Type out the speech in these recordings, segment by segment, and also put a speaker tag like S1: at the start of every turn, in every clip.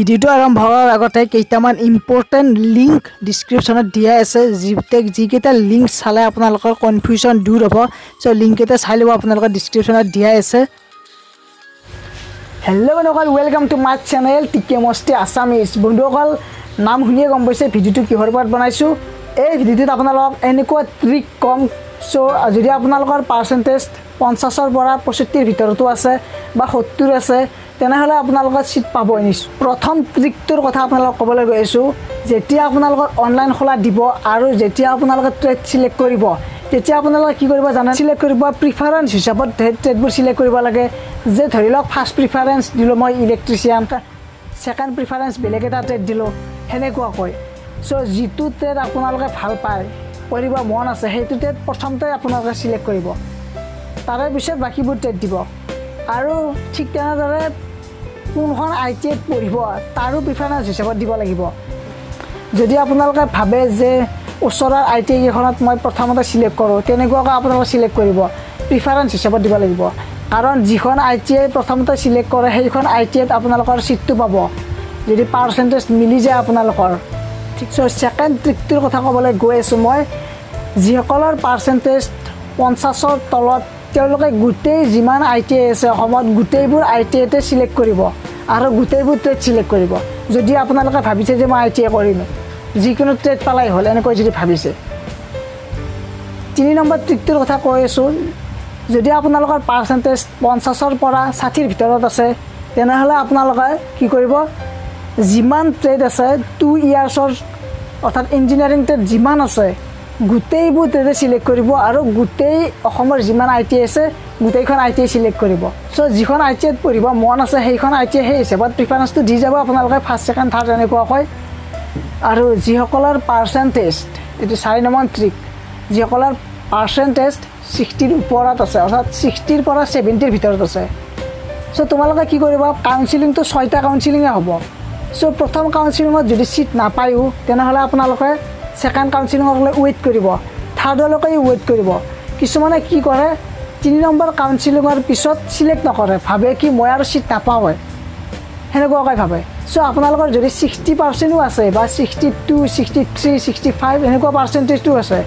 S1: ভিডিওটো আৰম্ভ হোৱাৰ আগতে কেইটামান ইম্পৰ্টেণ্ট লিংক ডিছক্ৰিপশ্যনত দিয়া আছে যিকেইটা লিংক চালে আপোনালোকৰ কনফিউজন দূৰ হ'ব। চ' লিংককেইটা চাই ল'ব, আপোনালোকৰ ডিছক্ৰিপশ্যনত দিয়া আছে। হেল্ল' বন্ধুসকল, ৱেলকাম টু মাই চেনেল টিকে মস্তি আছামিজ। বন্ধুসকল, নাম শুনিয়ে গম পাইছে ভিডিঅ'টো কিহৰ ওপৰত বনাইছোঁ। এই ভিডিঅ'টোত আপোনালোকক এনেকুৱা ট্ৰিক কম। চ' যদি আপোনালোকৰ পাৰ্চেণ্টেজ 50ৰ পৰা 65ৰ ভিতৰতো আছে বা 70 আছে, তেনেহ'লে আপোনালোকৰ চিট পাবই নিশ্চয়। প্ৰথম ট্ৰিকটোৰ কথা আপোনালোকক ক'বলৈ গৈ আছোঁ। যেতিয়া আপোনালোকৰ অনলাইন খোলা দিব আৰু যেতিয়া আপোনালোকে ট্ৰেড চিলেক্ট কৰিব, তেতিয়া আপোনালোকে কি কৰিব জানে, চিলেক্ট কৰিব প্ৰিফাৰেঞ্চ হিচাপত ট্ৰেডবোৰ চিলেক্ট কৰিব লাগে। যে ধৰি লওক ফাৰ্ষ্ট প্ৰিফাৰেঞ্চ দিলোঁ মই ইলেক্ট্ৰিচিয়ান, ছেকেণ্ড প্ৰিফাৰেঞ্চ বেলেগ এটা ট্ৰেড দিলোঁ, সেনেকুৱাকৈ। চ' যিটো ট্ৰেড আপোনালোকে ভাল পায়, কৰিব মন আছে, সেইটো ট্ৰেড প্ৰথমতে আপোনালোকে চিলেক্ট কৰিব, তাৰে পিছত বাকীবোৰ ট্ৰেড দিব। আৰু ঠিক তেনেদৰে কোনখন ITIত পঢ়িব তাৰো প্ৰিফাৰেঞ্চ হিচাপত দিব লাগিব। যদি আপোনালোকে ভাবে যে ওচৰৰ ITI কেইখনত মই প্ৰথমতে চিলেক্ট কৰোঁ, তেনেকুৱাকৈ আপোনালোকে চিলেক্ট কৰিব, প্ৰিফাৰেঞ্চ হিচাপত দিব লাগিব। কাৰণ যিখন ITI প্ৰথমতে চিলেক্ট কৰে সেইখন ITIত আপোনালোকৰ চিটটো পাব যদি পাৰ্চেণ্টেজ মিলি যায় আপোনালোকৰ। ঠিক চ' ছেকেণ্ড ট্ৰিকটোৰ কথা ক'বলৈ গৈ আছোঁ মই। যিসকলৰ পাৰ্চেণ্টেজ 50ৰ তলত, তেওঁলোকে গোটেই যিমান ITI আছে অসমত, গোটেইবোৰ ITIতে চিলেক্ট কৰিব আৰু গোটেইবোৰ ট্ৰেড চিলেক্ট কৰিব। যদি আপোনালোকে ভাবিছে যে মই ITI কৰিম, যিকোনো ট্ৰেড পালাই হ'ল, এনেকৈ যদি ভাবিছে। 3 নম্বৰ ট্ৰিকটোৰ কথা কৈ আছোঁ। যদি আপোনালোকৰ পাৰ্চেণ্টেজ 50ৰ পৰা 60ৰ ভিতৰত আছে, তেনেহ'লে আপোনালোকে কি কৰিব, যিমান ট্ৰেড আছে 2 ইয়াৰ্ছৰ অৰ্থাৎ ইঞ্জিনিয়াৰিং ট্ৰেড যিমান আছে, গোটেইবোৰ ট্ৰেডে চিলেক্ট কৰিব আৰু গোটেই অসমৰ যিমান ITI আছে গোটেইখন ITI চিলেক্ট কৰিব। চ' যিখন ITIত পঢ়িব মন আছে সেইখন ITI সেই হিচাপত প্ৰিফাৰেঞ্চটো দি যাব আপোনালোকে, ফাৰ্ষ্ট ছেকেণ্ড থাৰ্ড এনেকুৱাকৈ। আৰু যিসকলৰ পাৰ্চেণ্টেজ, এইটো 4 নম্বৰ ট্ৰিক, যিসকলৰ পাৰ্চেণ্টেজ 60ৰ ওপৰত আছে, অৰ্থাৎ 60ৰ পৰা 70ৰ ভিতৰত আছে, চ' তোমালোকে কি কৰিবা, কাউন্সিলিংটো 6টা কাউন্সিলিঙে হ'ব। চ' প্ৰথম কাউন্সিলিঙত যদি চিট নাপায়ো, তেনেহ'লে আপোনালোকে ছেকেণ্ড কাউন্সিলিঙলৈ ৱেইট কৰিব, থাৰ্ডলৈকে ৱেইট কৰিব। কিছুমানে কি কৰে, 3 নম্বৰ কাউন্সিলিঙৰ পিছত চিলেক্ট নকৰে, ভাবে কি মই আৰু চিট নাপাওঁৱে, সেনেকুৱাকৈ ভাবে। চ' আপোনালোকৰ যদি 60% আছে বা 62, 63, 65 এনেকুৱা পাৰ্চেণ্টেজটো আছে,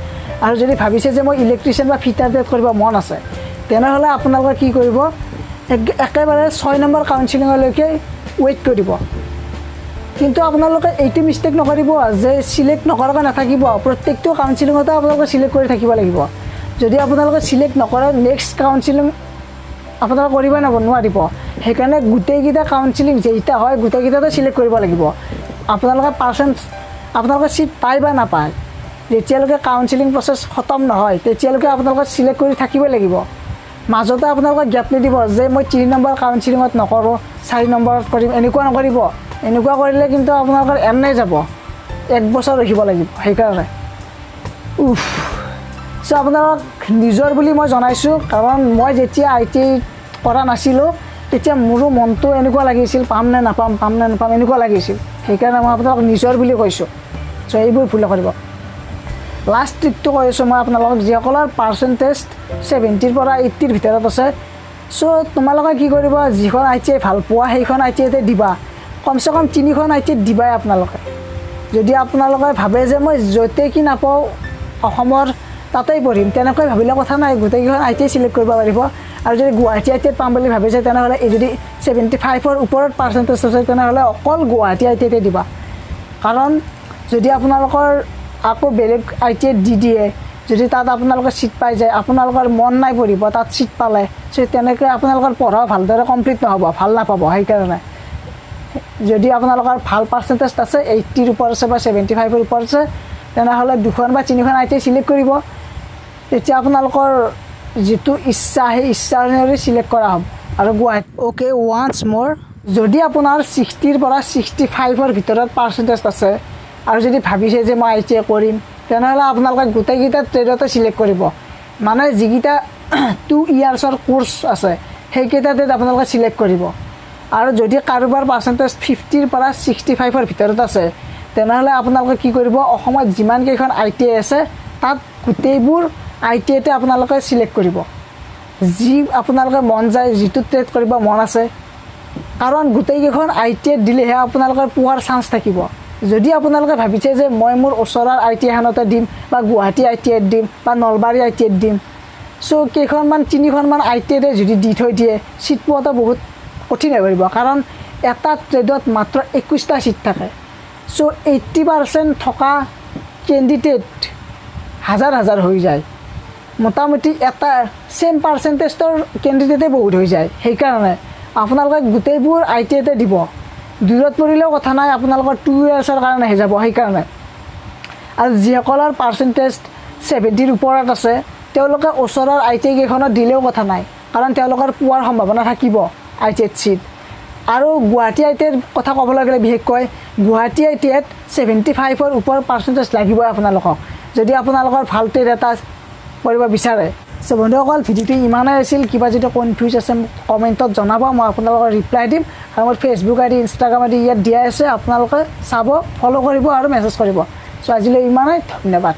S1: আৰু যদি ভাবিছে যে মই ইলেক্ট্ৰিচিয়ান বা ফিটাৰ ট্ৰেড কৰিব মন আছে, তেনেহ'লে আপোনালোকে কি কৰিব, একেবাৰে 6 নম্বৰ কাউন্সিলিঙলৈকে ৱেইট কৰিব। কিন্তু আপোনালোকে এইটো মিষ্টেক নকৰিব যে চিলেক্ট নকৰাকৈ নাথাকিব, প্ৰত্যেকটো কাউন্সিলিঙতে আপোনালোকে চিলেক্ট কৰি থাকিব লাগিব। যদি আপোনালোকে চিলেক্ট নকৰে, নেক্সট কাউন্সিলিং আপোনালোকে কৰিব নোৱাৰিব। সেইকাৰণে গোটেইকেইটা কাউন্সিলিং যেইটা হয় গোটেইকেইটাতে চিলেক্ট কৰিব লাগিব। আপোনালোকে চিট পায় বা নাপায়, যেতিয়ালৈকে কাউন্সিলিং প্ৰচেছ খতম নহয় তেতিয়ালৈকে আপোনালোকে চিলেক্ট কৰি থাকিবই লাগিব। মাজতে আপোনালোকে গেপ নিদিব যে মই 3 নম্বৰ কাউন্সিলিঙত নকৰোঁ, 4 নম্বৰত কৰিম, এনেকুৱা নকৰিব। এনেকুৱা কৰিলে কিন্তু আপোনালোকৰ এনেই যাব, 1 বছৰ ৰখিব লাগিব। সেইকাৰণে চ' আপোনালোক নিজৰ বুলি মই জনাইছোঁ, কাৰণ মই যেতিয়া ITI কৰা নাছিলোঁ তেতিয়া মোৰো মনটো এনেকুৱা লাগিছিল, পাম নে নাপাম এনেকুৱা লাগিছিল। সেইকাৰণে মই আপোনালোক নিজৰ বুলি কৈছোঁ। চ' এইবোৰ ভুল নকৰিব। লাষ্ট ট্ৰিকটো কৈ আছোঁ মই আপোনালোকক, যিসকলৰ পাৰ্চেণ্টেজ 70ৰ পৰা 80ৰ ভিতৰত আছে। চ' তোমালোকে কি কৰিব, যিখন ITI ভাল পোৱা সেইখন ITIতে দিবা, কমচে কম 3খন ITIত দিবাই আপোনালোকে। যদি আপোনালোকে ভাবে যে মই য'তে কি নাপাওঁ অসমৰ তাতেই পঢ়িম, তেনেকৈ ভাবিলে কথা নাই, গোটেইকেইখন ITI চিলেক্ট কৰিব পাৰিব। আৰু যদি গুৱাহাটী ITIত পাম বুলি ভাবিছে, তেনেহ'লে এই যদি 75ৰ ওপৰত পাৰ্চেণ্টেজ আছে, তেনেহ'লে অকল গুৱাহাটী ITIতে দিবা। কাৰণ যদি আপোনালোকৰ আকৌ বেলেগ ITIত দি দিয়ে, যদি তাত আপোনালোকে চিট পাই যায়, আপোনালোকৰ মন নাই পঢ়িব, তাত চিট পালে, চ' তেনেকৈ আপোনালোকৰ পঢ়াও ভালদৰে কমপ্লিট নহ'ব, ভাল নাপাব। সেইকাৰণে যদি আপোনালোকৰ ভাল পাৰ্চেণ্টেজ আছে, 80ৰ ওপৰত আছে বা 75ৰ ওপৰত আছে, তেনেহ'লে 2খন বা 3খন ITI চিলেক্ট কৰিব। তেতিয়া আপোনালোকৰ যিটো ইচ্ছা সেই ইচ্ছা অনুসৰি চিলেক্ট কৰা হ'ব। আৰু গুৱাহাটী অ'কে, ওৱান্স মোৰ, যদি আপোনাৰ 60ৰ পৰা 65ৰ ভিতৰত পাৰ্চেণ্টেজ আছে আৰু যদি ভাবিছে যে মই ITI কৰিম, তেনেহ'লে আপোনালোকে গোটেইকেইটা ট্ৰেডতে চিলেক্ট কৰিব। মানে যিকেইটা 2 ইয়াৰ্ছৰ কোৰ্চ আছে সেইকেইটা ট্ৰেড আপোনালোকে চিলেক্ট কৰিব। আৰু যদি কাৰোবাৰ পাৰ্চেণ্টেজ 50ৰ পৰা 65ৰ ভিতৰত আছে, তেনেহ'লে আপোনালোকে কি কৰিব, অসমত যিমানকেইখন ITI আছে তাত গোটেইবোৰ ITIতে আপোনালোকে চিলেক্ট কৰিব। যি আপোনালোকে মন যায়, যিটো ট্ৰেড কৰিব মন আছে কাৰণ গোটেইকেইখন ITI দিলেহে আপোনালোকৰ পোৱাৰ চান্স থাকিব যদি আপোনালোকে ভাবিছে যে মই মোৰ ওচৰৰ ITI এখনতে দিম বা গুৱাহাটী ITI দিম বা নলবাৰী ITI দিম সো কেইখনমান তিনিখনমান ITI যদি দি থৈ দিয়ে সিট পোৱাটো বহুত কঠিন হৈ পৰিব কাৰণ এটা ট্ৰেডত মাত্ৰ 21টা সিট থাকে সো 80% থকা কেণ্ডিডেট হাজাৰ হাজাৰ হৈ যায় মোটামুটি এটা সেম পাৰ্চেন্টেজৰ কেণ্ডিডেটে বহুত হৈ যায় সেইকাৰণে আপোনালোকে গোটেইবোৰ ITI তে দিব দূৰত পৰিলেও কথা নাই আপোনালোকৰ 2 ইয়াৰ্ছৰ কাৰণে হৈ যাব সেইকাৰণে আৰু যিসকলৰ পাৰ্চেন্টেজ 70 ৰ ওপৰত আছে তেওঁলোকে ওচৰৰ ITI কেইখনত দিলেও কথা নাই কাৰণ তেওঁলোকৰ পোৱাৰ সম্ভাৱনা থাকিব ITI সিট আৰু গুৱাহাটী ITI কথা ক'বলৈ গ'লে বিশেষকৈ গুৱাহাটী ITI 75 ৰ ওপৰ পাৰ্চেন্টেজ লাগিব আপোনালোকক যদি আপোনালোকৰ ভাল ট্ৰেড এটা কৰিব বিচাৰে সো বন্ধুসকল ভিডিওটো ইমানেই আছিল কিবা যদি কনফিউজ আছে কমেন্টত জনাব মই আপোনালোকক ৰিপ্লাই দিম আৰু মোৰ ফেচবুক আইডি ইনষ্টাগ্ৰাম আইডি ইয়াত দিয়া আছে আপোনালোকে চাব ফলো কৰিব আৰু মেছেজ কৰিব সো আজিলৈ ইমানেই ধন্যবাদ